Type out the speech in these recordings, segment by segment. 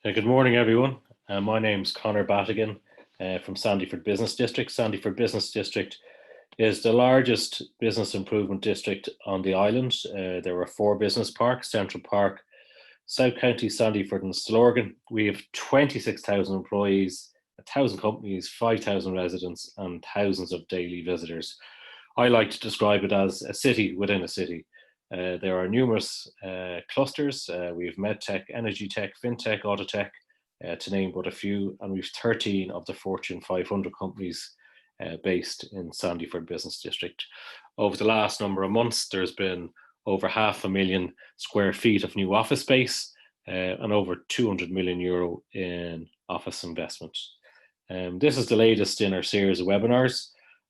Good morning, everyone. My name's Conor Battigan from Sandyford Business District. Sandyford Business District is the largest business improvement district on the island. There are four business parks: Central Park, South County, Sandyford, and Slorgan. We have 26,000 employees, 1,000 companies, 5,000 residents, and thousands of daily visitors. I like to describe it as a city within a city. There are numerous clusters. We have medtech, energy tech, fintech, autotech, to name but a few, and we've 13 of the Fortune 500 companies based in Sandyford Business District. Over the last number of months, there's been over 500,000 square feet of new office space and over 200 million euro in office investment. This is the latest in our series of webinars,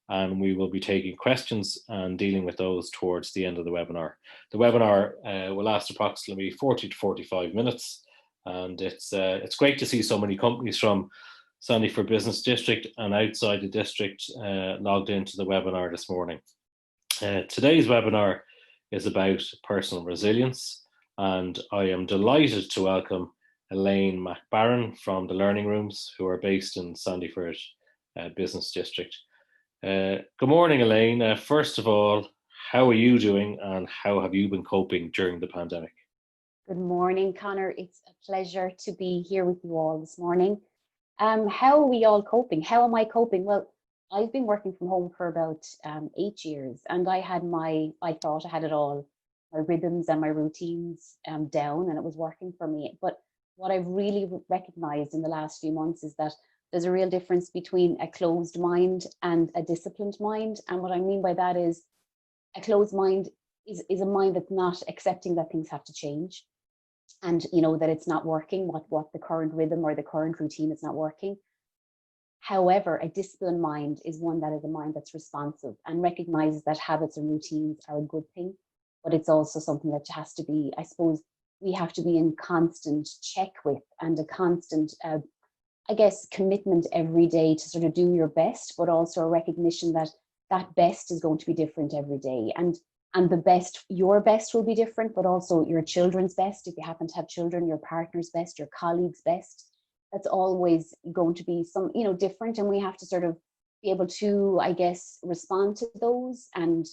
and we will be taking questions and dealing with those towards the end of the webinar. The webinar will last approximately 40 to 45 minutes, and it's great to see so many companies from Sandyford Business District and outside the district logged into the webinar this morning. Today's webinar is about personal resilience, and I am delighted to welcome Elaine McBarron from the Learning Rooms, who are based in Sandyford Business District. Good morning, Elaine. First of all, how are you doing and how have you been coping during the pandemic? Good morning, Conor. It's a pleasure to be here with you all this morning. How are we all coping? How am I coping? Well, I've been working from home for about 8 years, and I thought I had it all, my rhythms and my routines down, and it was working for me. But what I've really recognized in the last few months is that there's a real difference between a closed mind and a disciplined mind. And what I mean by that is a closed mind is a mind that's not accepting that things have to change, and that it's not working, what the current rhythm or the current routine is not working. However, a disciplined mind is one that is a mind that's responsive and recognizes that habits and routines are a good thing, but it's also something that has to be, I suppose, we have to be in constant check with, and a constant commitment every day to sort of do your best, but also a recognition that that best is going to be different every day. And the best, your best will be different, but also your children's best, if you happen to have children, your partner's best, your colleague's best. That's always going to be some, different. And we have to sort of be able to, respond to those and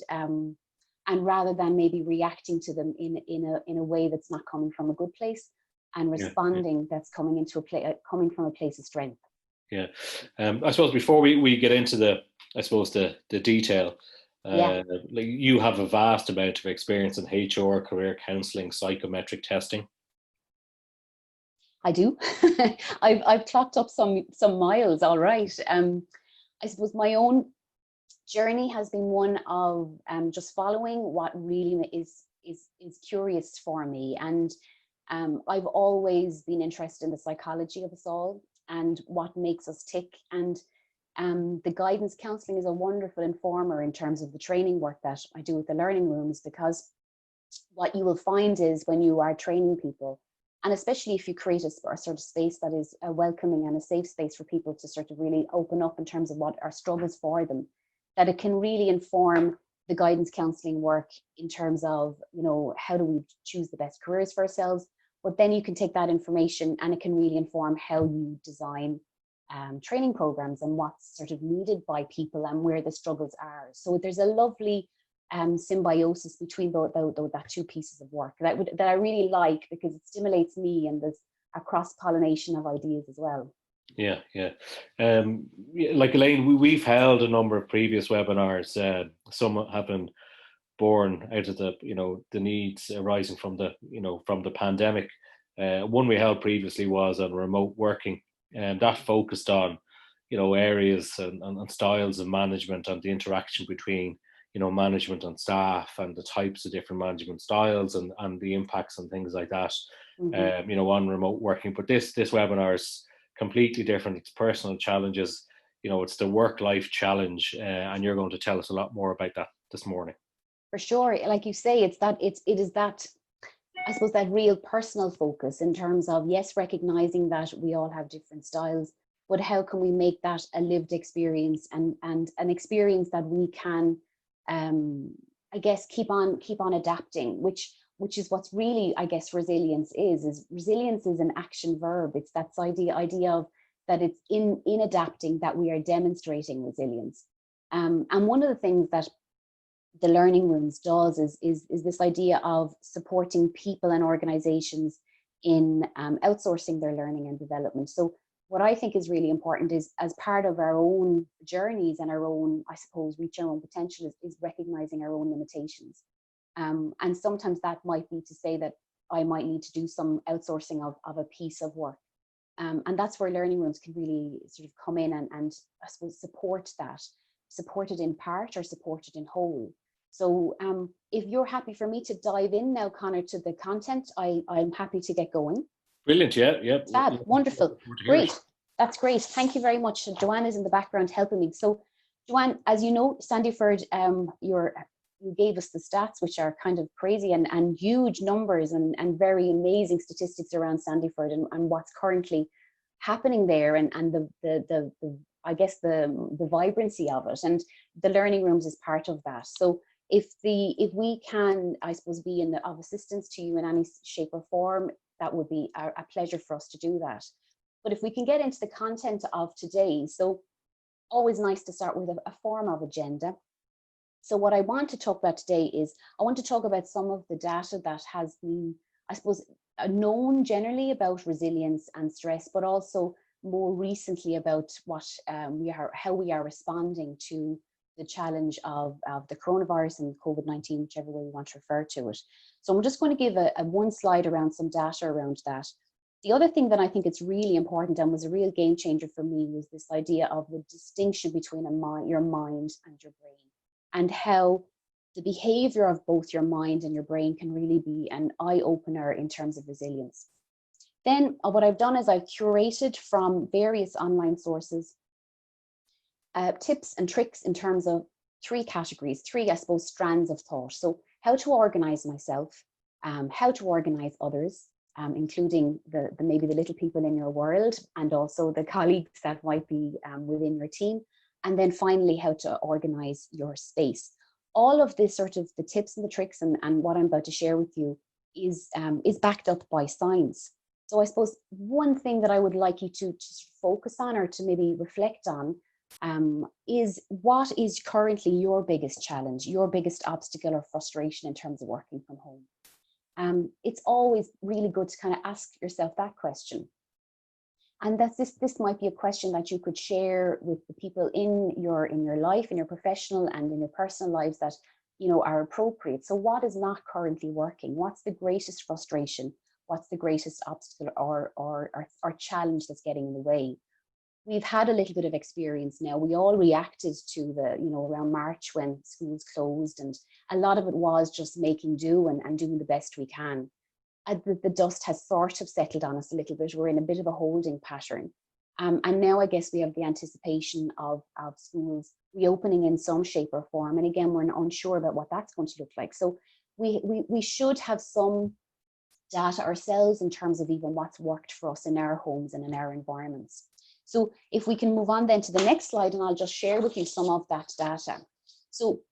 rather than maybe reacting to them in a way that's not coming from a good place, and responding that's coming from a place of strength. Yeah, I suppose before we get into the detail, you have a vast amount of experience in HR, career counselling, psychometric testing. I do. I've clocked up some miles, all right. I suppose my own journey has been one of just following what really is curious for me, and I've always been interested in the psychology of us all and what makes us tick. And the guidance counselling is a wonderful informer in terms of the training work that I do with the Learning Rooms, because what you will find is when you are training people, and especially if you create a sort of space that is a welcoming and a safe space for people to sort of really open up in terms of what are struggles for them, that it can really inform the guidance counselling work in terms of, how do we choose the best careers for ourselves? But then you can take that information and it can really inform how you design training programs and what's sort of needed by people and where the struggles are. So there's a lovely symbiosis between that two pieces of work that I really like, because it stimulates me, and there's a cross-pollination of ideas as well. Yeah. Like Elaine, we've held a number of previous webinars. Some have been born out of the needs arising from the pandemic. One we held previously was on remote working, and that focused on areas and styles of management and the interaction between management and staff, and the types of different management styles and the impacts and things like that. Mm-hmm. On remote working. But this webinar is completely different. It's personal challenges. It's the work-life challenge, and you're going to tell us a lot more about that this morning. For sure, like you say, it is that, I suppose, that real personal focus in terms of, yes, recognizing that we all have different styles, but how can we make that a lived experience and an experience that we can, keep on adapting, which which is what's really, I guess, resilience is resilience is an action verb. It's that idea of that it's in adapting that we are demonstrating resilience. And one of the things that the learning rooms does is this idea of supporting people and organizations in outsourcing their learning and development. So what I think is really important is, as part of our own journeys and our own, I suppose, reach our own potential, is recognizing our own limitations. And sometimes that might be to say that I might need to do some outsourcing of a piece of work. And that's where learning rooms can really sort of come in and I suppose support that, support it in part or support it in whole. So if you're happy for me to dive in now, Connor, to the content, I'm happy to get going. Brilliant, yeah. Fab, wonderful, great. That's great. Thank you very much. Joanne is in the background helping me. So Joanne, as you know, Sandyford, you gave us the stats, which are kind of crazy and huge numbers and very amazing statistics around Sandyford and what's currently happening there and the I guess the vibrancy of it, and the learning rooms is part of that. So if we can, I suppose, be of assistance to you in any shape or form, that would be a pleasure for us to do that. But if we can get into the content of today, so always nice to start with a form of agenda. So what I want to talk about today is I want to talk about some of the data that has been, I suppose, known generally about resilience and stress, but also more recently about how we are responding to the challenge of the coronavirus and COVID-19, whichever way you want to refer to it. So I'm just going to give a one slide around some data around that. The other thing that I think it's really important and was a real game changer for me was this idea of the distinction between your mind and your brain, and how the behavior of both your mind and your brain can really be an eye-opener in terms of resilience. Then what I've done is I've curated from various online sources tips and tricks in terms of three categories, I suppose, strands of thought. So how to organize myself, how to organize others, including maybe the little people in your world, and also the colleagues that might be within your team. And then finally, how to organize your space. All of this sort of the tips and the tricks and what I'm about to share with you is backed up by science. So I suppose one thing that I would like you to focus on or to maybe reflect on is what is currently your biggest challenge, your biggest obstacle or frustration in terms of working from home. It's always really good to kind of ask yourself that question. And this might be a question that you could share with the people in your life, in your professional and in your personal lives that are appropriate. So what is not currently working? What's the greatest frustration? What's the greatest obstacle or challenge that's getting in the way? We've had a little bit of experience now. We all reacted to around March when schools closed, and a lot of it was just making do and doing the best we can. The dust has sort of settled on us a little bit. We're in a bit of a holding pattern. And now I guess we have the anticipation of schools reopening in some shape or form. And again, we're unsure about what that's going to look like. So we should have some data ourselves in terms of even what's worked for us in our homes and in our environments. So if we can move on then to the next slide, and I'll just share with you some of that data. So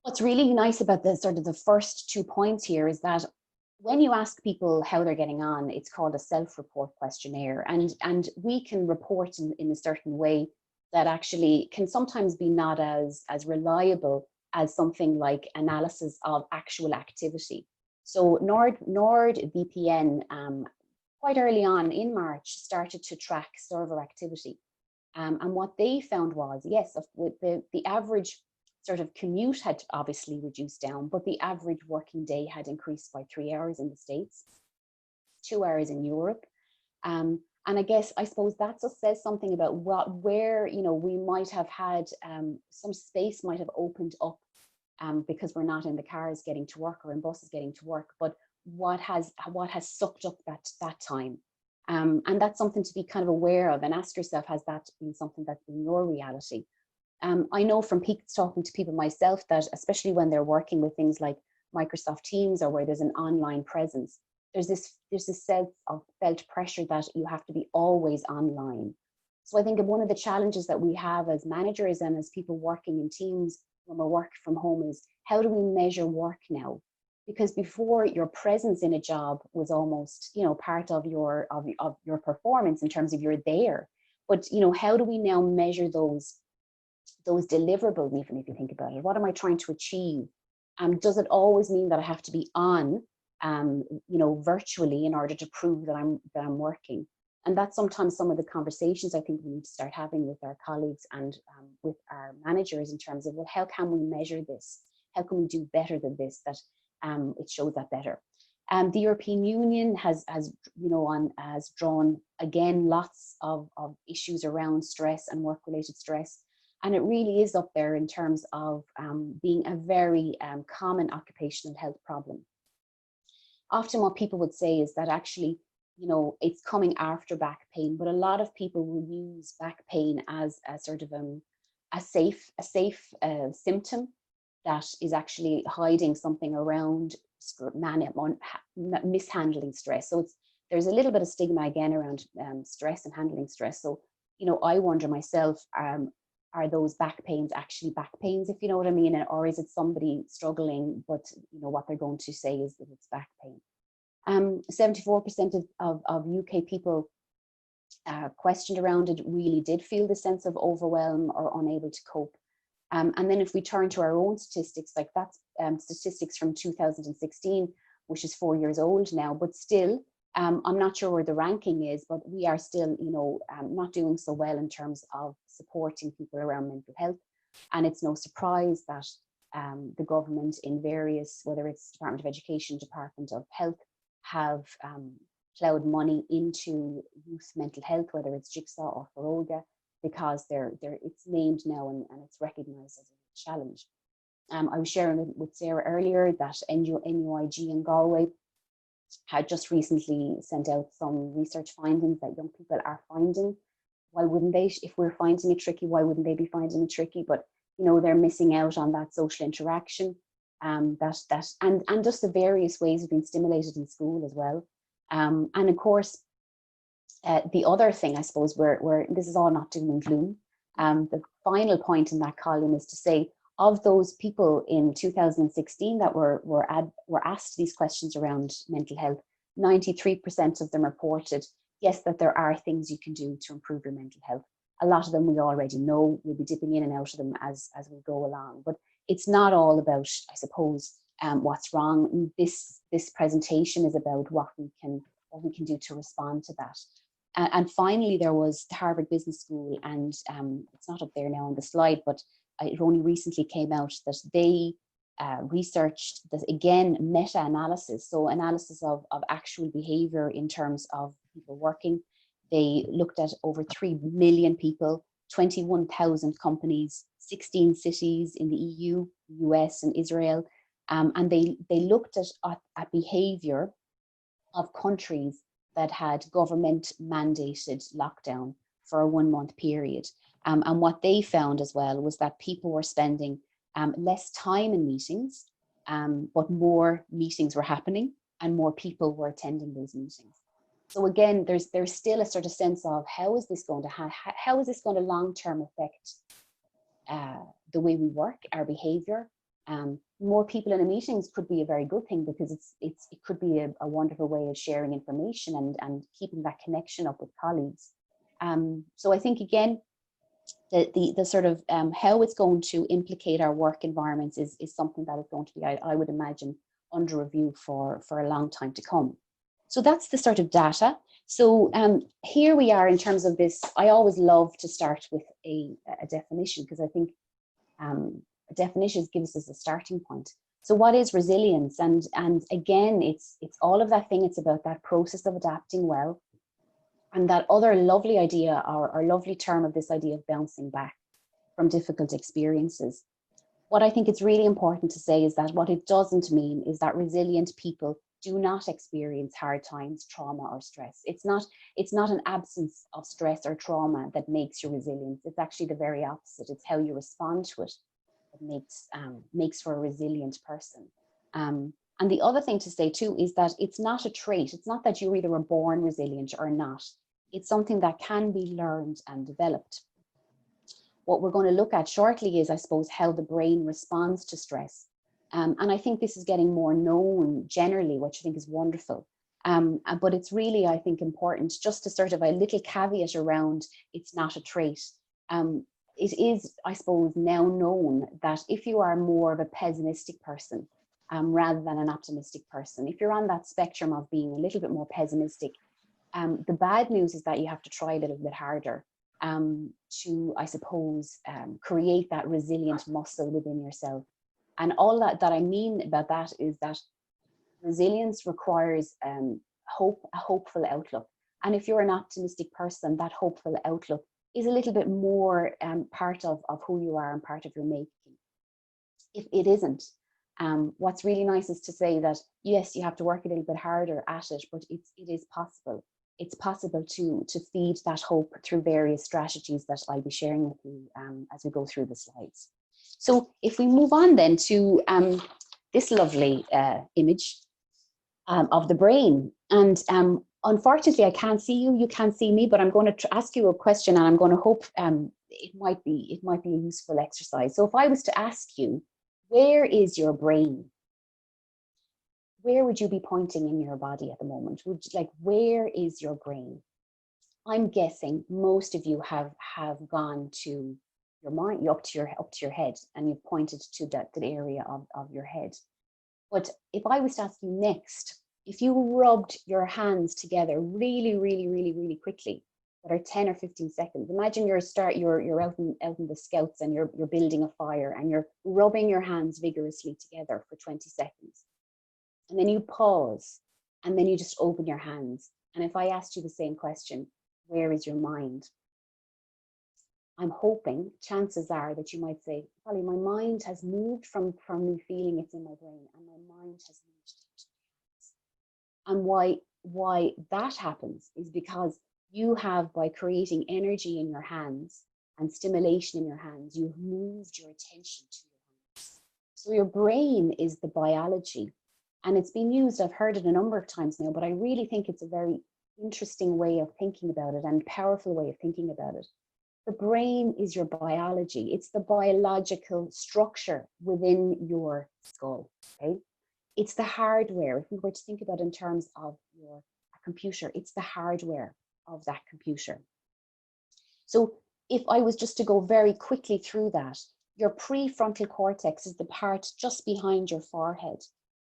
what's really nice about the sort of the first 2 points here is that when you ask people how they're getting on, it's called a self-report questionnaire. And we can report in a certain way that actually can sometimes be not as reliable as something like analysis of actual activity. So NordVPN, quite early on in March, started to track server activity. And what they found was, yes, with the average sort of commute had obviously reduced down, but the average working day had increased by 3 hours in the States, 2 hours in Europe. And I suppose that just says something about where we might have had some space might have opened up because we're not in the cars getting to work or in buses getting to work, but what has sucked up that time. And that's something to be kind of aware of and ask yourself, has that been something that's been your reality? I know from talking to people myself that especially when they're working with things like Microsoft Teams or where there's an online presence, there's this sense of felt pressure that you have to be always online. So I think one of the challenges that we have as managers and as people working in teams when we work from home is, how do we measure work now? because before, your presence in a job was almost, you know, part of your performance in terms of you're there. But, you know, how do we now measure those deliverables, even if you think about it? What am I trying to achieve? Does it always mean that I have to be on, you know, virtually in order to prove that I'm working? And that's sometimes some of the conversations I think we need to start having with our colleagues and with our managers in terms of, well, how can we measure this? How can we do better than this, that it shows that better? The European Union has you know, has drawn again lots of issues around stress and work-related stress, and it really is up there in terms of being a very common occupational health problem. Often what people would say is that actually, you know, it's coming after back pain, but a lot of people will use back pain as a sort of a safe symptom that is actually hiding something around mishandling stress. So there's a little bit of stigma again around stress and handling stress. So, you know, I wonder myself, are those back pains actually back pains, if you know what I mean? Or is it somebody struggling, but, you know, what they're going to say is that it's back pain. 74% of UK people questioned around it really did feel the sense of overwhelm or unable to cope. And then if we turn to our own statistics, like that's statistics from 2016, which is 4 years old now, but still, I'm not sure where the ranking is, but we are still, you know, not doing so well in terms of supporting people around mental health. And it's no surprise that the government in various, whether it's Department of Education, Department of Health, have ploughed money into youth mental health, whether it's Jigsaw or Ferolga, because it's named now and it's recognised as a challenge. I was sharing with Sarah earlier that NUIG in Galway had just recently sent out some research findings that young people are finding. Why wouldn't they? If we're finding it tricky, why wouldn't they be finding it tricky? But, you know, they're missing out on that social interaction, and just the various ways of being stimulated in school as well. And of course, the other thing, I suppose, where this is all not doom and gloom. The final point in that column is to say, of those people in 2016 that were asked these questions around mental health, 93% of them reported, yes, that there are things you can do to improve your mental health. A lot of them we already know. We'll be dipping in and out of them as we go along. But it's not all about, I suppose, what's wrong. This presentation is about what we can do to respond to that. And finally, there was the Harvard Business School, and it's not up there now on the slide, but it only recently came out that they researched this, again, meta-analysis, so analysis of actual behaviour in terms of people working. They looked at over 3 million people, 21,000 companies, 16 cities in the EU, US and Israel, and they looked at behaviour of countries that had government mandated lockdown for a 1 month period. And what they found as well was that people were spending less time in meetings, but more meetings were happening and more people were attending those meetings. So again, there's still a sort of sense of how is this going to long-term affect the way we work, our behaviour. More people in a meetings could be a very good thing, because it could be a wonderful way of sharing information and keeping that connection up with colleagues. So I think, again, the sort of how it's going to implicate our work environments is something that is going to be, I would imagine, under review for a long time to come. So that's the sort of data. So here we are in terms of this. I always love to start with a definition, because I think definitions gives us a starting point. So what is resilience? And again, it's all of that thing. It's about that process of adapting well. And that other lovely idea, or lovely term of this idea of bouncing back from difficult experiences. What I think it's really important to say is that what it doesn't mean is that resilient people do not experience hard times, trauma or stress. It's not an absence of stress or trauma that makes you resilient. It's actually the very opposite. It's how you respond to it that makes for a resilient person. And the other thing to say too is that it's not a trait. It's not that you either were born resilient or not. It's something that can be learned and developed. What we're going to look at shortly is, I suppose, how the brain responds to stress. And I think this is getting more known generally, which I think is wonderful. But it's really, I think, important just to sort of a little caveat around it's not a trait. It is, I suppose, now known that if you are more of a pessimistic person rather than an optimistic person, if you're on that spectrum of being a little bit more pessimistic, the bad news is that you have to try a little bit harder to, I suppose, create that resilient muscle within yourself. And all that I mean about that is that resilience requires hope, a hopeful outlook. And if you're an optimistic person, that hopeful outlook is a little bit more part of who you are and part of your making. If it isn't, what's really nice is to say that, yes, you have to work a little bit harder at it, but it is possible. It's possible to feed that hope through various strategies that I'll be sharing with you as we go through the slides. So if we move on then to this lovely image of the brain. And unfortunately, I can't see you, you can't see me, but I'm going to ask you a question, and I'm going to hope it might be a useful exercise. So if I was to ask you, where is your brain? Where would you be pointing in your body at the moment? Would you, like, where is your brain? I'm guessing most of you have gone to your mind, up to your head, and you've pointed to that area of your head. But if I was to ask you next, if you rubbed your hands together really, really, really, really quickly, that are 10 or 15 seconds, imagine you're out in the scouts and you're building a fire and you're rubbing your hands vigorously together for 20 seconds. And then you pause, and then you just open your hands. And if I asked you the same question, where is your mind? I'm hoping, chances are that you might say, Polly, my mind has moved from me feeling it's in my brain, and my mind has moved into my hands. And why that happens is because you have, by creating energy in your hands and stimulation in your hands, you've moved your attention to your hands. So your brain is the biology. And it's been used, I've heard it a number of times now, but I really think it's a very interesting way of thinking about it and powerful way of thinking about it. The brain is your biology. It's the biological structure within your skull, okay? It's the hardware. If we were to think about it in terms of your computer, it's the hardware of that computer. So if I was just to go very quickly through that, your prefrontal cortex is the part just behind your forehead.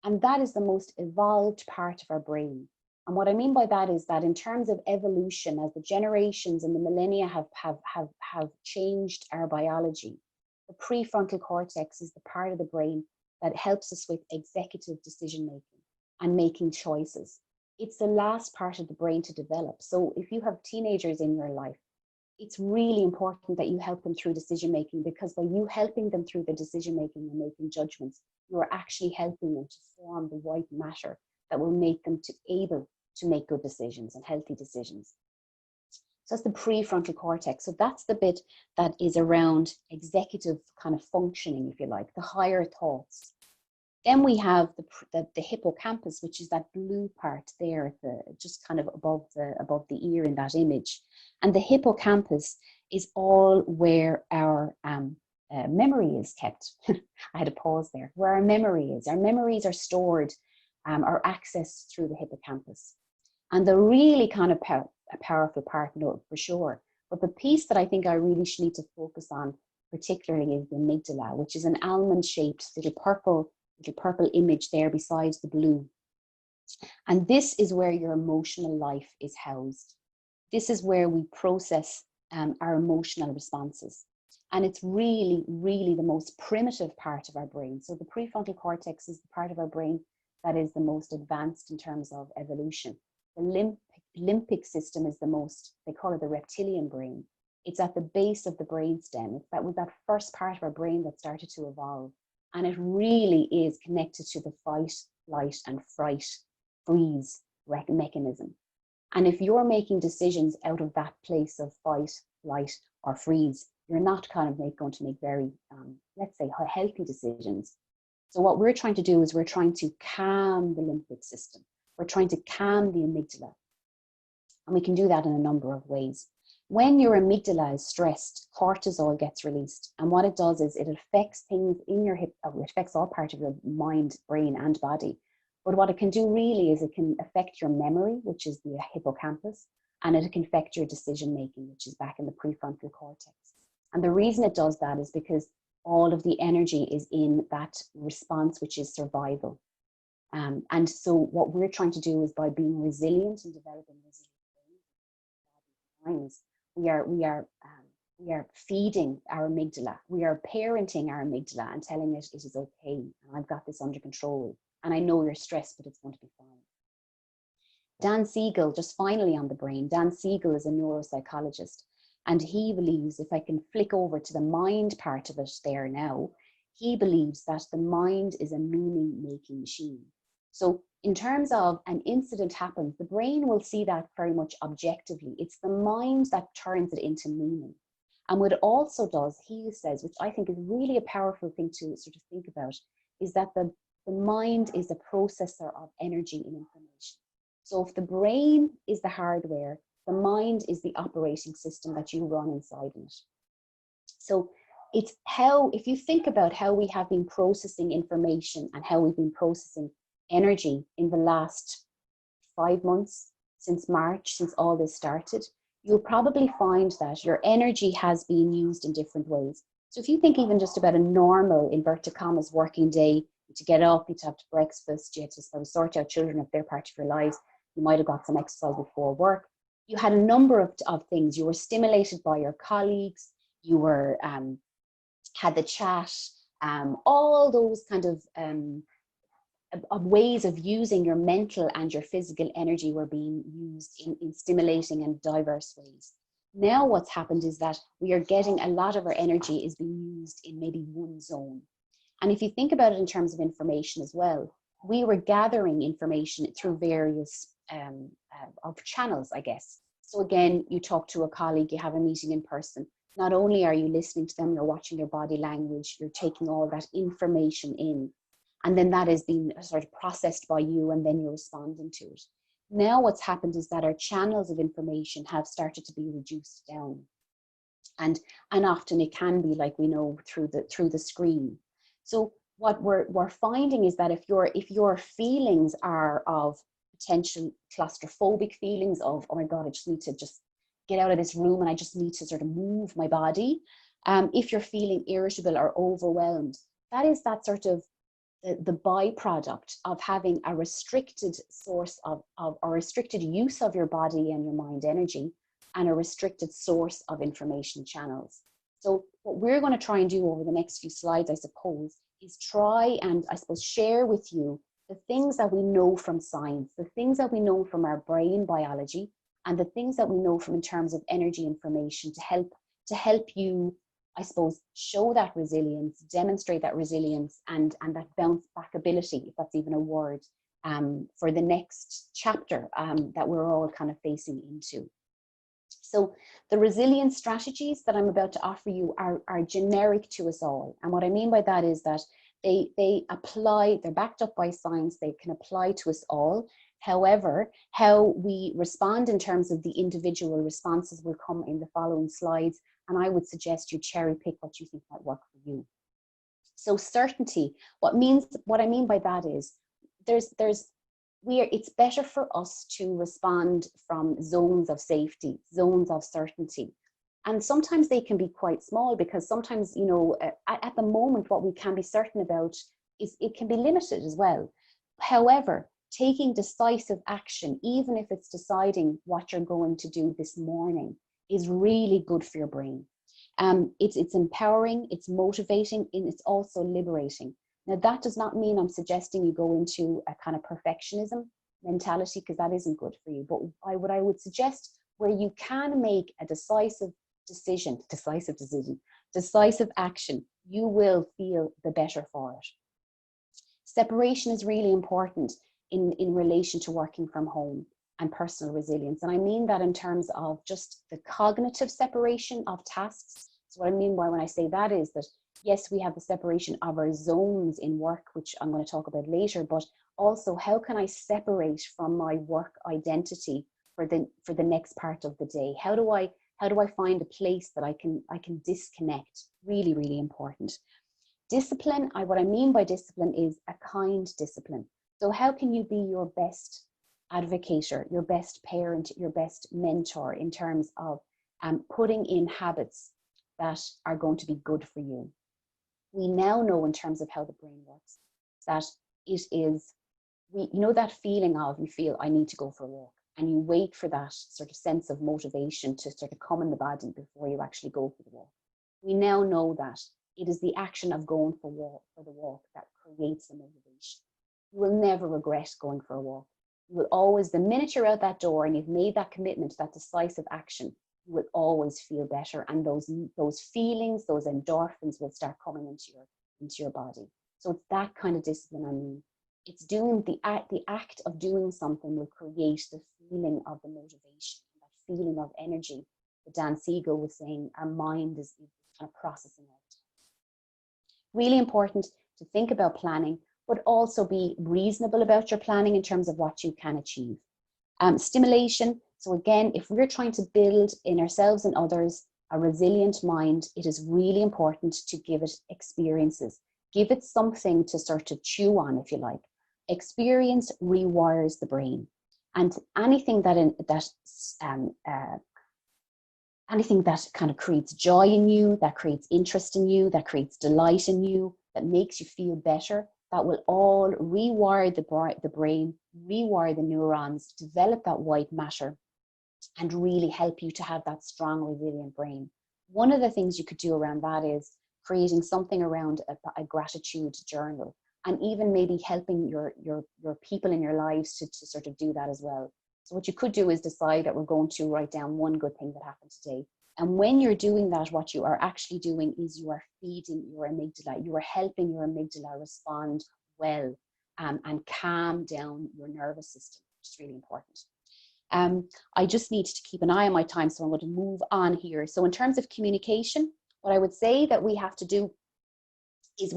And that is the most evolved part of our brain. And what I mean by that is that in terms of evolution, as the generations and the millennia have changed our biology, the prefrontal cortex is the part of the brain that helps us with executive decision making and making choices. It's the last part of the brain to develop. So if you have teenagers in your life, it's really important that you help them through decision making, because by you helping them through the decision making and making judgments, you are actually helping them to form the white matter that will make them able to make good decisions and healthy decisions. So that's the prefrontal cortex. So that's the bit that is around executive kind of functioning, if you like, the higher thoughts. Then we have the hippocampus, which is that blue part there, just kind of above the ear in that image. And the hippocampus is all where our memory is kept. I had a pause there. Where our memory is. Our memories are stored, are accessed through the hippocampus. And the really kind of powerful part, no, for sure. But the piece that I think I really need to focus on particularly is the amygdala, which is an almond-shaped little purple image there besides the blue. And this is where your emotional life is housed. This is where we process our emotional responses. And it's really, really the most primitive part of our brain. So the prefrontal cortex is the part of our brain that is the most advanced in terms of evolution. The limbic system is the most, they call it the reptilian brain. It's at the base of the brainstem. It's that first part of our brain that started to evolve. And it really is connected to the fight, flight, and freeze mechanism. And if you're making decisions out of that place of fight, flight, or freeze, you're not kind of going to make very, let's say, healthy decisions. So what we're trying to do is we're trying to calm the limbic system. We're trying to calm the amygdala. And we can do that in a number of ways. When your amygdala is stressed, cortisol gets released. And what it does is it affects things in your hip, it affects all parts of your mind, brain, and body. But what it can do really is it can affect your memory, which is the hippocampus, and it can affect your decision making, which is back in the prefrontal cortex. And the reason it does that is because all of the energy is in that response, which is survival. And so what we're trying to do is by being resilient and developing resilient minds, we are feeding our amygdala. We are parenting our amygdala and telling it it is okay, and I've got this under control. And I know you're stressed, but it's going to be fine. Dan Siegel, just finally on the brain, Dan Siegel is a neuropsychologist, and he believes, if I can flick over to the mind part of it there now, he believes that the mind is a meaning-making machine. So in terms of an incident happens, the brain will see that very much objectively. It's the mind that turns it into meaning. And what it also does, he says, which I think is really a powerful thing to sort of think about, is that the mind is a processor of energy and information. So if the brain is the hardware, the mind is the operating system that you run inside it. So it's how, if you think about how we have been processing information and how we've been processing energy in the last 5 months, since March, since all this started, you'll probably find that your energy has been used in different ways. So if you think even just about a normal, inverted commas, working day, to get up, you have to breakfast, you had to sort out children if they're part of your lives, you might have got some exercise before work. You had a number of things. You were stimulated by your colleagues, you were had the chat, all those kind of ways of using your mental and your physical energy were being used in stimulating and diverse ways. Now what's happened is that we are getting a lot of our energy is being used in maybe one zone. And if you think about it in terms of information as well, we were gathering information through various of channels, I guess. So again, you talk to a colleague, you have a meeting in person. Not only are you listening to them, you're watching their body language, you're taking all that information in. And then that is being sort of processed by you, and then you're responding to it. Now what's happened is that our channels of information have started to be reduced down. And often it can be, like we know, through the screen. So what we're finding is that if your feelings are of potential claustrophobic feelings of, oh my God, I just need to just get out of this room and I just need to sort of move my body. If you're feeling irritable or overwhelmed, that is that sort of the byproduct of having a restricted source of or restricted use of your body and your mind energy, and a restricted source of information channels. So what we're going to try and do over the next few slides, I suppose, is try and, I suppose, share with you the things that we know from science, the things that we know from our brain biology, and the things that we know from in terms of energy information to help you, I suppose, show that resilience, demonstrate that resilience, and that bounce back ability, if that's even a word, for the next chapter that we're all kind of facing into. So the resilience strategies that I'm about to offer you are generic to us all. And what I mean by that is that they apply, they're backed up by science, they can apply to us all. However, how we respond in terms of the individual responses will come in the following slides. And I would suggest you cherry pick what you think might work for you. So certainty, what I mean by that is it's better for us to respond from zones of safety, zones of certainty. And sometimes they can be quite small, because sometimes, you know, at the moment, what we can be certain about is it can be limited as well. However, taking decisive action, even if it's deciding what you're going to do this morning, is really good for your brain. It's empowering, it's motivating, and it's also liberating. Now, that does not mean I'm suggesting you go into a kind of perfectionism mentality, because that isn't good for you. But what I would suggest, where you can make a decisive action, you will feel the better for it. Separation is really important in relation to working from home and personal resilience. And I mean that in terms of just the cognitive separation of tasks. So what I mean by when I say that is that, yes, we have the separation of our zones in work, which I'm going to talk about later, but also how can I separate from my work identity for the next part of the day? How do I How do I find a place that I can disconnect? Really, really important. Discipline, what I mean by discipline is a kind discipline. So how can you be your best advocator, your best parent, your best mentor in terms of putting in habits that are going to be good for you? We now know in terms of how the brain works that it is, you know that feeling of, you feel, I need to go for a walk, and you wait for that sort of sense of motivation to sort of come in the body before you actually go for the walk. We now know that it is the action of going for the walk that creates the motivation. You will never regret going for a walk. You will always, the minute you're out that door and you've made that commitment, that decisive action, you will always feel better, and those feelings, those endorphins will start coming into your body. So it's that kind of discipline I mean. It's doing the act of doing something will create the feeling of the motivation, that feeling of energy that Dan Siegel was saying our mind is kind of processing all the time. Really important to think about planning, but also be reasonable about your planning in terms of what you can achieve. Stimulation. So again, if we're trying to build in ourselves and others a resilient mind, it is really important to give it experiences. Give it something to sort of chew on, if you like. Experience rewires the brain, and anything that kind of creates joy in you, that creates interest in you, that creates delight in you, that makes you feel better, that will all rewire the brain, rewire the neurons, develop that white matter, and really help you to have that strong, resilient brain. One of the things you could do around that is creating something around a gratitude journal, and even maybe helping your people in your lives to sort of do that as well. So what you could do is decide that we're going to write down one good thing that happened today. And when you're doing that, what you are actually doing is you are feeding your amygdala. You are helping your amygdala respond well and calm down your nervous system, which is really important. I just need to keep an eye on my time, so I'm going to move on here. So in terms of communication, what I would say that we have to do is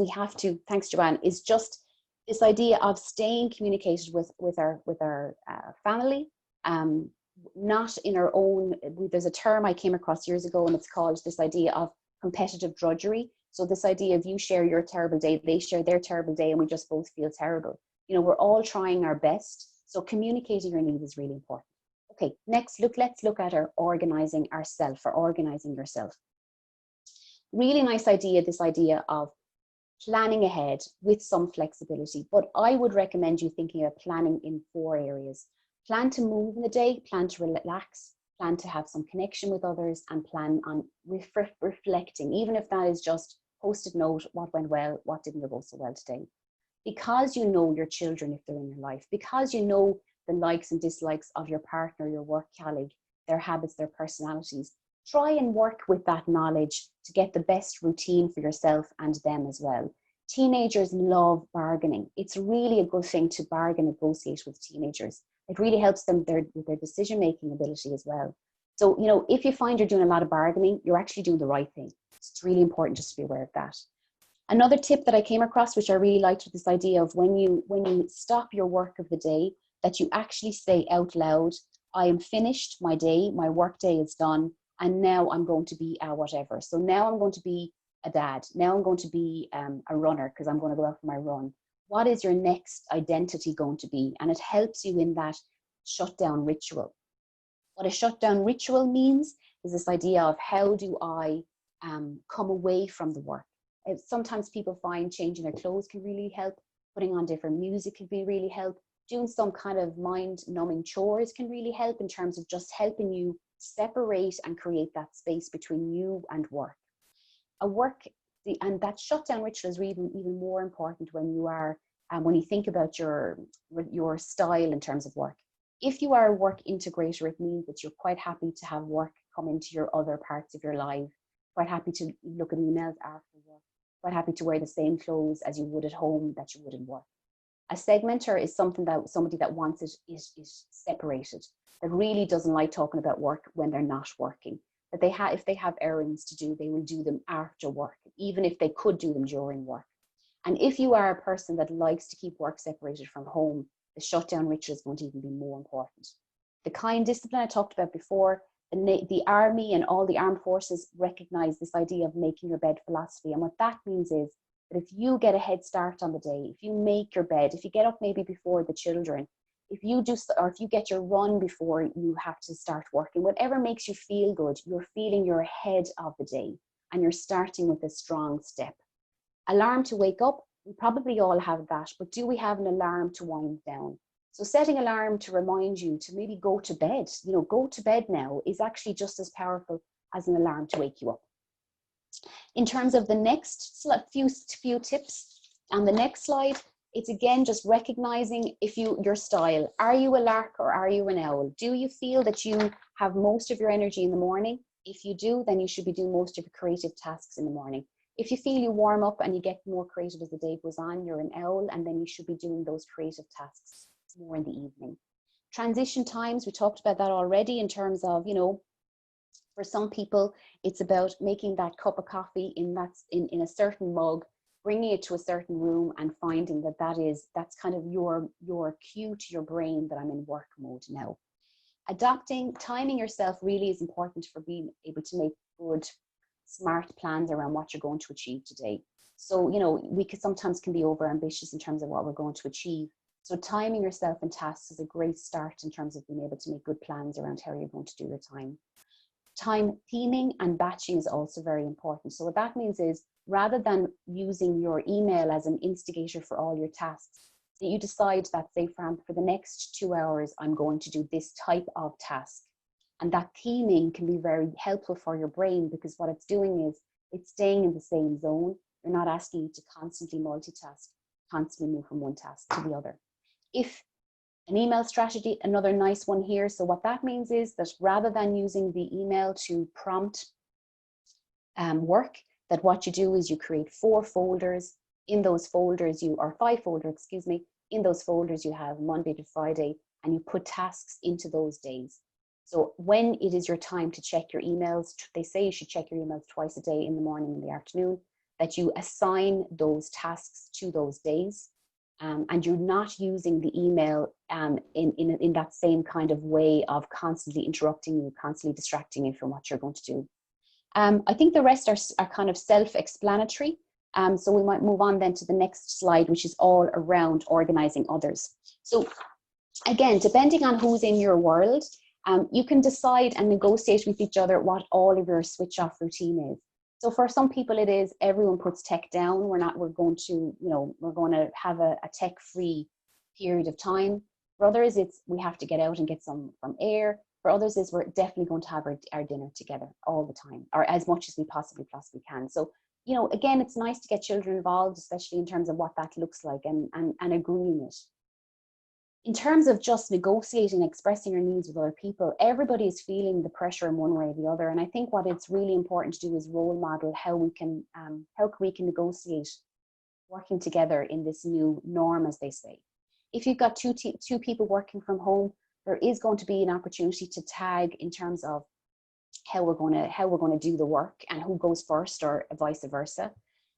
thanks Joanne, is just this idea of staying communicated with our family, not in our own. There's a term I came across years ago, and it's called this idea of competitive drudgery. So this idea of you share your terrible day, they share their terrible day, and we just both feel terrible. You know, we're all trying our best. So communicating your needs is really important. Okay, let's look at our organizing ourselves, or organizing yourself. Really nice idea, this idea of planning ahead with some flexibility, but I would recommend you thinking of planning in 4 areas. Plan to move in the day, plan to relax, plan to have some connection with others, and plan on reflecting, even if that is just post-it note, what went well, what didn't go so well today. Because you know your children, if they're in your life, because you know the likes and dislikes of your partner, your work colleague, their habits, their personalities, try and work with that knowledge to get the best routine for yourself and them as well. Teenagers love bargaining. It's really a good thing to bargain, negotiate with teenagers. It really helps them with their decision-making ability as well. So, you know, if you find you're doing a lot of bargaining, you're actually doing the right thing. It's really important just to be aware of that. Another tip that I came across, which I really liked, was this idea of when you stop your work of the day, that you actually say out loud, I am finished my day, my work day is done, and now I'm going to be a whatever. So now I'm going to be a dad. Now I'm going to be a runner because I'm going to go out for my run. What is your next identity going to be? And it helps you in that shutdown ritual. What a shutdown ritual means is this idea of how do I come away from the work. Sometimes people find changing their clothes can really help. Putting on different music can really help. Doing some kind of mind-numbing chores can really help in terms of just helping you separate and create that space between you and work. And that shutdown ritual is even more important when you are when you think about your style in terms of work. If you are a work integrator, it means that you're quite happy to have work come into your other parts of your life, quite happy to look at emails after work, quite happy to wear the same clothes as you would at home that you would in work. A segmenter is somebody that wants it is separated, that really doesn't like talking about work when they're not working. That if they have errands to do, they will do them after work, even if they could do them during work. And if you are a person that likes to keep work separated from home, the shutdown ritual is going to even be more important. The kind discipline I talked about before, The army and all the armed forces recognize this idea of making your bed philosophy. And what that means is that if you get a head start on the day, if you make your bed, if you get up maybe before the children, if you do, or if you get your run before you have to start working, whatever makes you feel good, you're feeling you're ahead of the day and you're starting with a strong step. Alarm to wake up, we probably all have that, but do we have an alarm to wind down? So setting alarm to remind you to maybe go to bed, go to bed now, is actually just as powerful as an alarm to wake you up. In terms of the next few tips on the next slide, it's again just recognizing your style. Are you a lark or are you an owl? Do you feel that you have most of your energy in the morning? If you do, then you should be doing most of your creative tasks in the morning. If you feel you warm up and you get more creative as the day goes on, you're an owl, and then you should be doing those creative tasks more in the evening. Transition times, we talked about that already in terms of, for some people, it's about making that cup of coffee in a certain mug, bringing it to a certain room and finding that's kind of your cue to your brain that I'm in work mode now. Adapting, timing yourself really is important for being able to make good, smart plans around what you're going to achieve today. So, we sometimes can be over ambitious in terms of what we're going to achieve. So timing yourself in tasks is a great start in terms of being able to make good plans around how you're going to do your time. Time theming and batching is also very important. So what that means is, rather than using your email as an instigator for all your tasks, that you decide that, say, for the next 2 hours, I'm going to do this type of task. And that theming can be very helpful for your brain, because what it's doing is it's staying in the same zone. You're not asking you to constantly multitask, constantly move from one task to the other. If an email strategy, another nice one here. So what that means is that rather than using the email to prompt work, that what you do is you create 4 folders. In those folders, or 5 folders, excuse me. In those folders, you have Monday to Friday, and you put tasks into those days. So when it is your time to check your emails, they say you should check your emails twice a day, in the morning and the afternoon, that you assign those tasks to those days. And you're not using the email in that same kind of way of constantly interrupting you, constantly distracting you from what you're going to do. I think the rest are kind of self-explanatory. So we might move on then to the next slide, which is all around organizing others. So again, depending on who's in your world, you can decide and negotiate with each other what all of your switch off routine is. So for some people it is everyone puts tech down. We're going to have a tech-free period of time. For others, it's we have to get out and get some from air. For others, is we're definitely going to have our dinner together all the time, or as much as we possibly can. So, again, it's nice to get children involved, especially in terms of what that looks like and agreeing it. In terms of just negotiating, expressing your needs with other people, everybody is feeling the pressure in one way or the other. And I think what it's really important to do is role model how we can negotiate working together in this new norm, as they say. If you've got two people working from home, there is going to be an opportunity to tag in terms of how we're going to do the work and who goes first, or vice versa.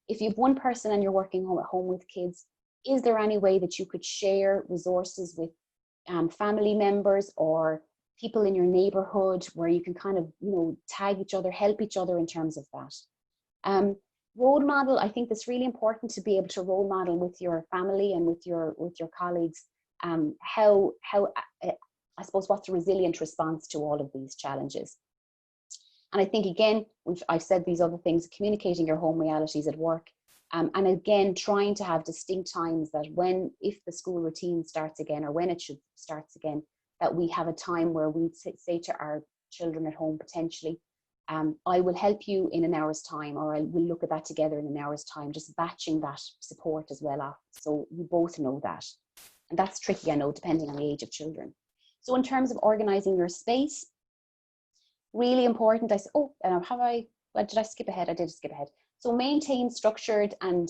If you have one person and you're working at home with kids, is there any way that you could share resources with family members or people in your neighborhood where you can kind of, tag each other, help each other in terms of that? Role model, I think it's really important to be able to role model with your family and with your colleagues how I suppose what's a resilient response to all of these challenges. And I think, again, I've said these other things, communicating your home realities at work. And again, trying to have distinct times that if the school routine starts again, or when it starts again, that we have a time where we say to our children at home potentially, I will help you in an hour's time, or we'll look at that together in an hour's time, just batching that support as well off, so you both know that. And that's tricky, I know, depending on the age of children. So in terms of organizing your space, really important. Did I skip ahead? I did skip ahead. So maintain structured and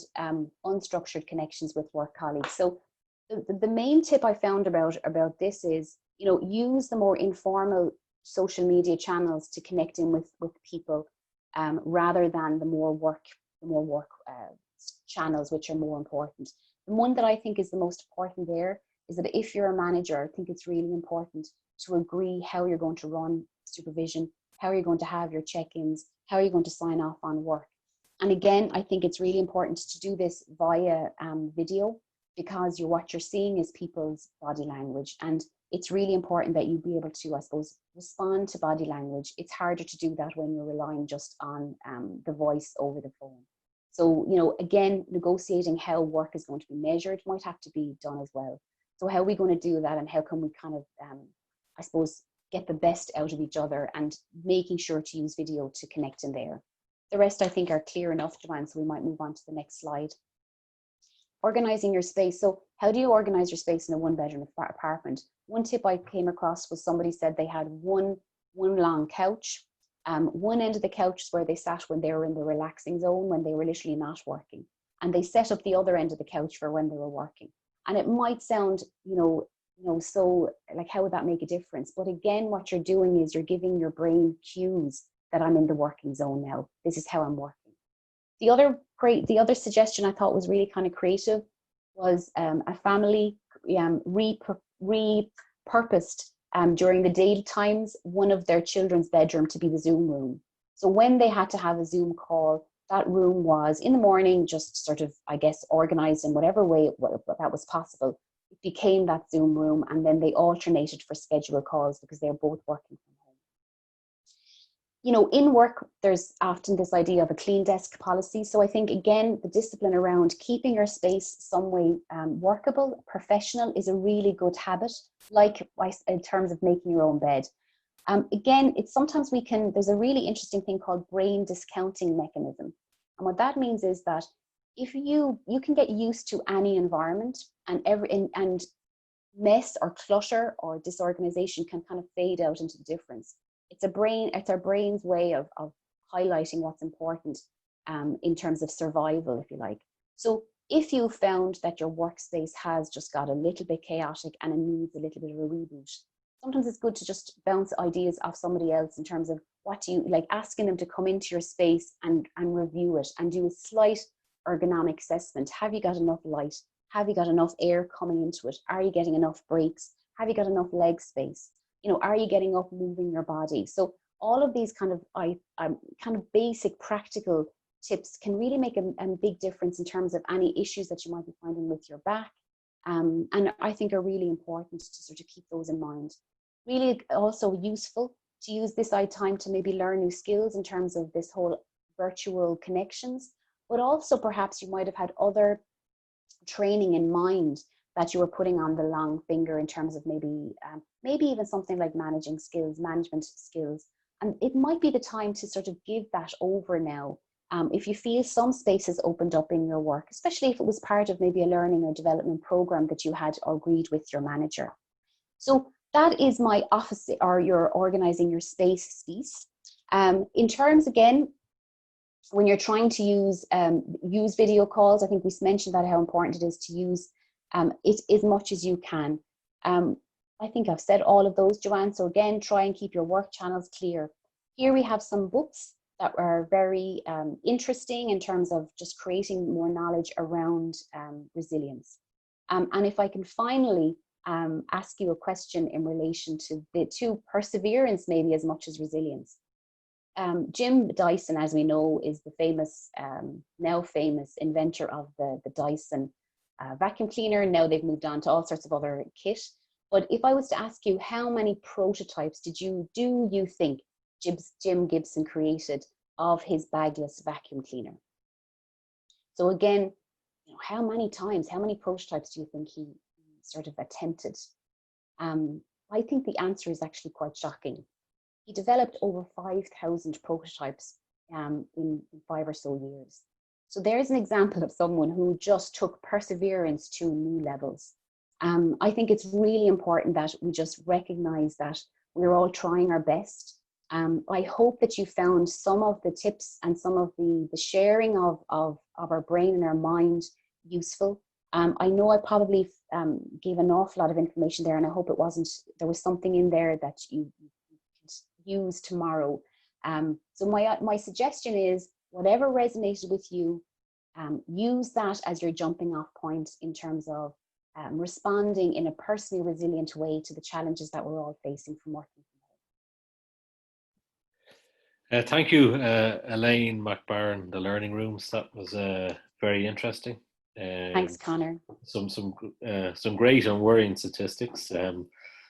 unstructured connections with work colleagues. So the main tip I found about this is, use the more informal social media channels to connect in with people, rather than the more work channels, which are more important. The one that I think is the most important there is that if you're a manager, I think it's really important to agree how you're going to run supervision, how you're going to have your check-ins, how you're going to sign off on work. And again, I think it's really important to do this via video, because what you're seeing is people's body language. And it's really important that you be able to, I suppose, respond to body language. It's harder to do that when you're relying just on the voice over the phone. So, you know, again, negotiating how work is going to be measured might have to be done as well. So how are we going to do that, and how can we kind of, I suppose, get the best out of each other, and making sure to use video to connect in there. The rest, I think, are clear enough, Joanne, so we might move on to the next slide. Organizing your space. So how do you organize your space in a one-bedroom apartment? One tip I came across was somebody said they had one long couch. One end of the couch is where they sat when they were in the relaxing zone, when they were literally not working. And they set up the other end of the couch for when they were working. And it might sound, so like, how would that make a difference? But again, what you're doing is you're giving your brain cues that I'm in the working zone now. This is how I'm working. The other suggestion I thought was really kind of creative was a family repurposed during the daytimes one of their children's bedroom to be the Zoom room. So when they had to have a Zoom call, that room was in the morning just sort of, I guess, organized in whatever way that was possible. It became that Zoom room, and then they alternated for scheduled calls because they're both working from home. You know, in work, there's often this idea of a clean desk policy. So I think, again, the discipline around keeping your space some way workable, professional, is a really good habit, like in terms of making your own bed. Again, it's sometimes there's a really interesting thing called brain discounting mechanism. And what that means is that if you can get used to any environment, and mess or clutter or disorganization can kind of fade out into the difference. It's our brain's way of highlighting what's important in terms of survival, if you like. So if you found that your workspace has just got a little bit chaotic and it needs a little bit of a reboot, sometimes it's good to just bounce ideas off somebody else in terms of what do you like, asking them to come into your space and review it and do a slight ergonomic assessment. Have you got enough light? Have you got enough air coming into it? Are you getting enough breaks? Have you got enough leg space? You know, are you getting up, moving your body? So all of these kind of basic practical tips can really make a big difference in terms of any issues that you might be finding with your back. And I think are really important to sort of keep those in mind. Really also useful to use this time to maybe learn new skills in terms of this whole virtual connections, but also perhaps you might have had other training in mind that you were putting on the long finger in terms of maybe even something like management skills. And it might be the time to sort of give that over now. If you feel some spaces opened up in your work, especially if it was part of maybe a learning or development program that you had agreed with your manager. So that is my office, or your organizing your space piece. In terms, again, when you're trying to use video calls, I think we mentioned that how important it is to use it as much as you can. I think I've said all of those, Joanne. So again, try and keep your work channels clear. Here we have some books that are very interesting in terms of just creating more knowledge around resilience. And if I can finally ask you a question in relation to perseverance, maybe as much as resilience. Jim Dyson, as we know, is the famous, now famous inventor of the Dyson vacuum cleaner. Now they've moved on to all sorts of other kit. But if I was to ask you, how many prototypes do you think Jim Gibson created of his bagless vacuum cleaner? So again, you know, how many prototypes do you think he sort of attempted? I think the answer is actually quite shocking. He developed over 5,000 prototypes in 5 or so years. So there's an example of someone who just took perseverance to new levels. I think it's really important that we just recognize that we're all trying our best. I hope that you found some of the tips and some of the sharing of our brain and our mind useful. I know I probably gave an awful lot of information there, and I hope there was something in there that you could use tomorrow. So my suggestion is, whatever resonated with you, use that as your jumping off point in terms of responding in a personally resilient way to the challenges that we're all facing from working from Thank you, Elaine McBarron, the learning rooms. That was very interesting. home. Thanks, Connor. Some great and worrying statistics.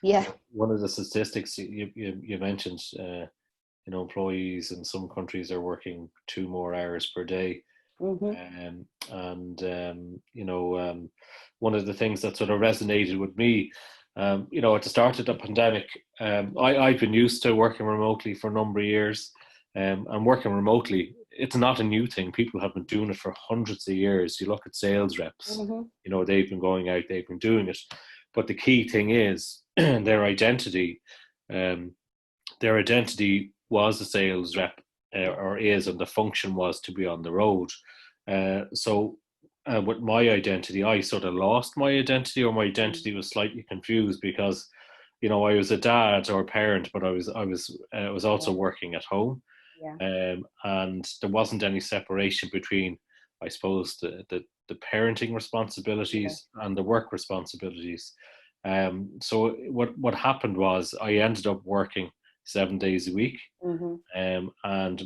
Yeah. One of the statistics you mentioned, employees in some countries are working 2 more hours per day. Mm-hmm. One of the things that sort of resonated with me, at the start of the pandemic, I've been used to working remotely for a number of years, and working remotely, it's not a new thing. People have been doing it for hundreds of years. You look at sales reps, Mm-hmm. they've been going out, they've been doing it. But the key thing is their identity. Their identity was a sales rep, or is, and the function was to be on the road. So with my identity, I sort of lost my identity, or my identity was slightly confused because, I was a dad or a parent, but I was also Yeah. working at home, Yeah. and there wasn't any separation between, I suppose, the parenting Yeah. responsibilities and the work responsibilities. So what happened was I ended up working 7 days a week, Mm-hmm. and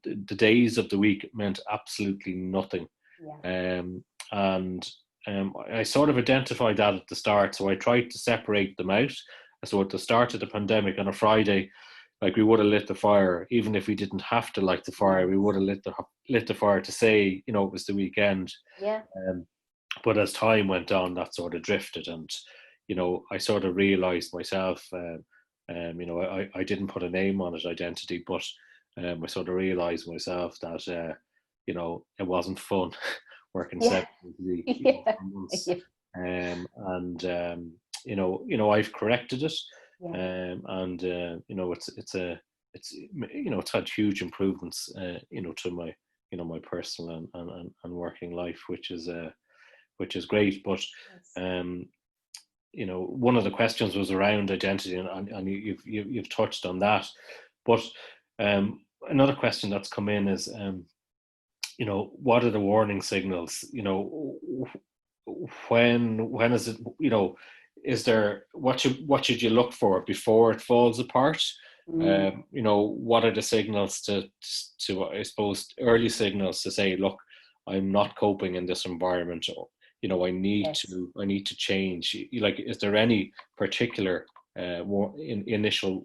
the days of the week meant absolutely nothing. Yeah. And I sort of identified that at the start, so I tried to separate them out. So at the start of the pandemic, on a Friday, like, we would have lit the fire, even if we didn't have to light the fire. We would have lit the fire to say, it was the weekend. Yeah. Um, but as time went on, that sort of drifted, and I sort of realized myself. I didn't put a name on it, identity, but I sort of realized myself that it wasn't fun working Yeah. 7 days a week, Yeah. for months. Yeah. I've corrected it, Yeah. it's had huge improvements, to my my personal and working life, which is great. But Yes. one of the questions was around identity, and you've touched on that. But another question that's come in is, what are the warning signals? When is it? Is there, what should you look for before it falls apart? Mm. What are the signals to I suppose, early signals to say, look, I'm not coping in this environment, or I need Yes. to change. Like, is there any particular initial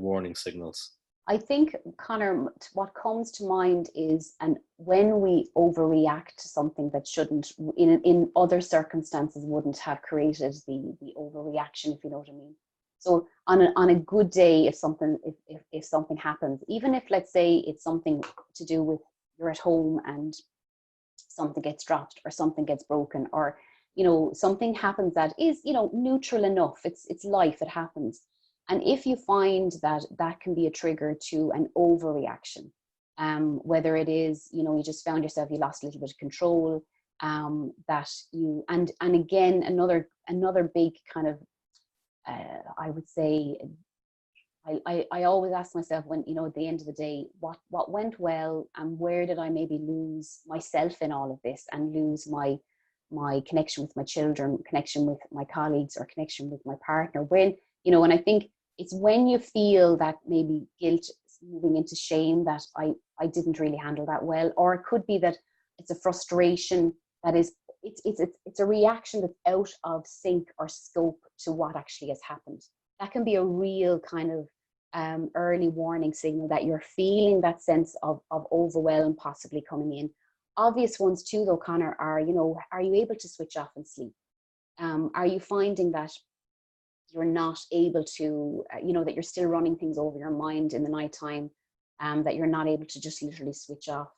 warning signals? I think, Connor, what comes to mind is, and when we overreact to something that shouldn't, in other circumstances, wouldn't have created the overreaction, if you know what I mean. So on a good day, if something happens, even if, let's say, it's something to do with, you're at home and something gets dropped or something gets broken, or something happens that is neutral enough, it's life, it happens. And if you find that that can be a trigger to an overreaction, whether it is, you just found yourself, you lost a little bit of control, that you, and again, another big kind of, I would say, I always ask myself, when, at the end of the day, what went well, and where did I maybe lose myself in all of this, and lose my connection with my children, connection with my colleagues, or connection with my partner. When, and I think it's when you feel that maybe guilt moving into shame, that I didn't really handle that well, or it could be that it's a frustration that is, it's a reaction that's out of sync or scope to what actually has happened. That can be a real kind of early warning signal that you're feeling that sense of overwhelm possibly coming in. Obvious ones too, though, Connor, are, are you able to switch off and sleep? Are you finding that you're not able to, that you're still running things over your mind in the nighttime, that you're not able to just literally switch off?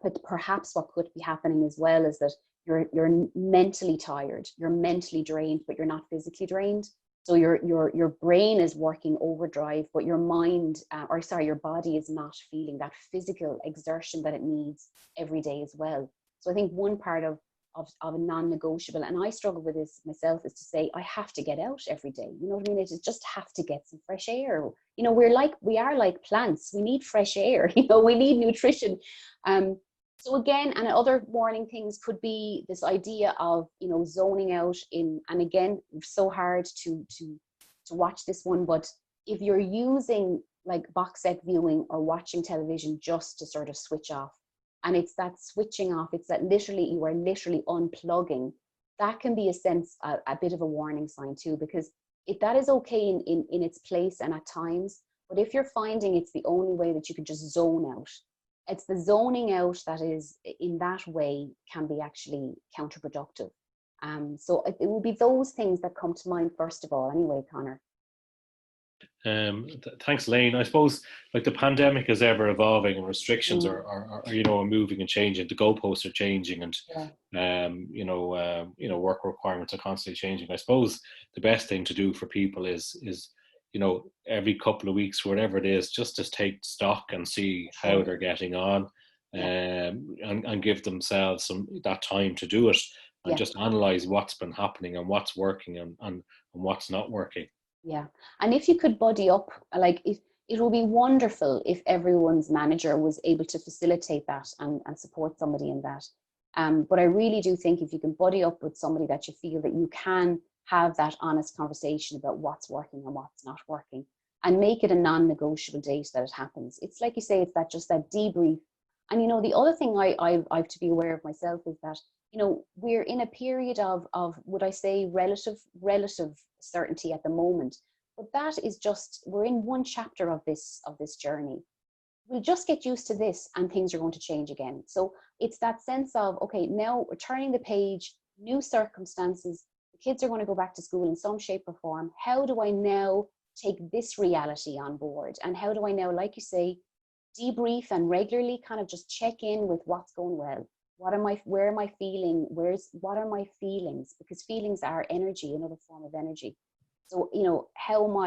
But perhaps what could be happening as well is that you're mentally tired, you're mentally drained, but you're not physically drained. So your brain is working overdrive, but your mind, your body is not feeling that physical exertion that it needs every day as well. So I think one part of a non-negotiable, and I struggle with this myself, is to say, I have to get out every day. You know what I mean? It just have to get some fresh air. We are like plants. We need fresh air. We need nutrition. So again, and other warning things could be this idea of, you know, zoning out in, and again, so hard to watch this one, but if you're using like box set viewing or watching television just to sort of switch off, and it's that switching off, it's that literally you are literally unplugging, that can be a bit of a warning sign too, because that is okay in its place and at times, but if you're finding it's the only way that you can just zone out, it's the zoning out that is in that way can be actually counterproductive. So it will be those things that come to mind first of all anyway, Connor. Thanks, Elaine. I suppose like the pandemic is ever evolving and restrictions Mm, are you know, are moving and changing. The goalposts are changing, and yeah, you know, work requirements are constantly changing. I suppose the best thing to do for people is you know, every couple of weeks, whatever it is, just to take stock and see how sure. they're getting on, Yeah, and give themselves some that time to do it, and yeah. just analyze what's been happening and what's working and what's not working. Yeah. And if you could buddy up, like if it would be wonderful if everyone's manager was able to facilitate that and support somebody in that. But I really do think if you can buddy up with somebody that you feel that you can have that honest conversation about what's working and what's not working and make it a non-negotiable date that it happens. It's like you say, it's that just that debrief. And you know, the other thing I've to be aware of myself is that, you know, we're in a period of would I say relative certainty at the moment, but that is just, we're in one chapter of this journey. We'll just get used to this and things are going to change again. So it's that sense of, okay, now we're turning the page, new circumstances, the kids are going to go back to school in some shape or form. How do I now take this reality on board, and how do I now, like you say, debrief and regularly kind of just check in with what's going well. What am I, where am I feeling? What are my feelings? Because feelings are energy, another form of energy. So, you know, how am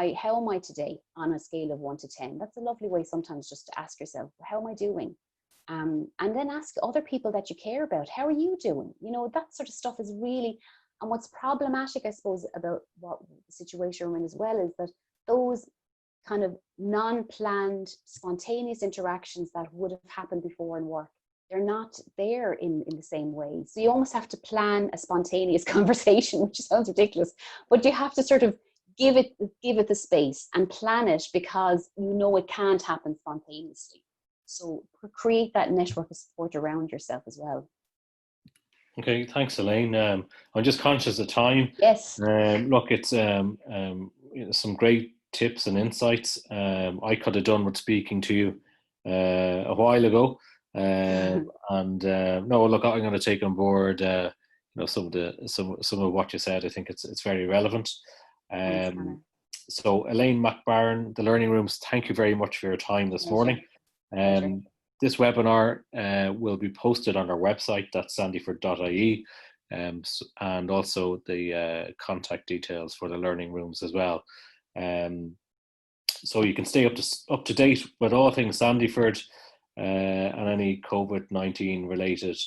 I today on a scale of 1 to 10? That's a lovely way sometimes just to ask yourself, how am I doing? And then ask other people that you care about, how are you doing? You know, that sort of stuff is really, and what's problematic, I suppose, about what the situation we're in as well is that those kind of non-planned, spontaneous interactions that would have happened before in work, they're not there in the same way. So you almost have to plan a spontaneous conversation, which sounds ridiculous, but you have to sort of give it the space and plan it, because you know it can't happen spontaneously. So create that network of support around yourself as well. Okay, thanks, Elaine. I'm just conscious of time. Yes. Look, it's you know, some great tips and insights. I could have done with speaking to you a while ago, and no, look, I'm going to take on board you know, some of what you said. I think it's very relevant. Thanks, Um, Connor. so, Elaine McBarron, the Learning Rooms, thank you very much for your time this morning. Pleasure. Pleasure. Um, this webinar will be posted on our website, that's sandyford.ie, and also the contact details for the Learning Rooms as well. So you can stay up to date with all things Sandyford and any COVID-19 related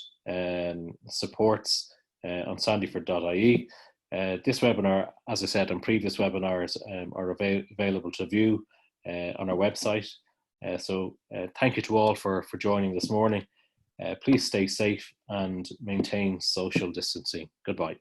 supports on sandyford.ie. This webinar, as I said, and previous webinars are available to view on our website. So thank you to all for joining this morning. Please stay safe and maintain social distancing. Goodbye.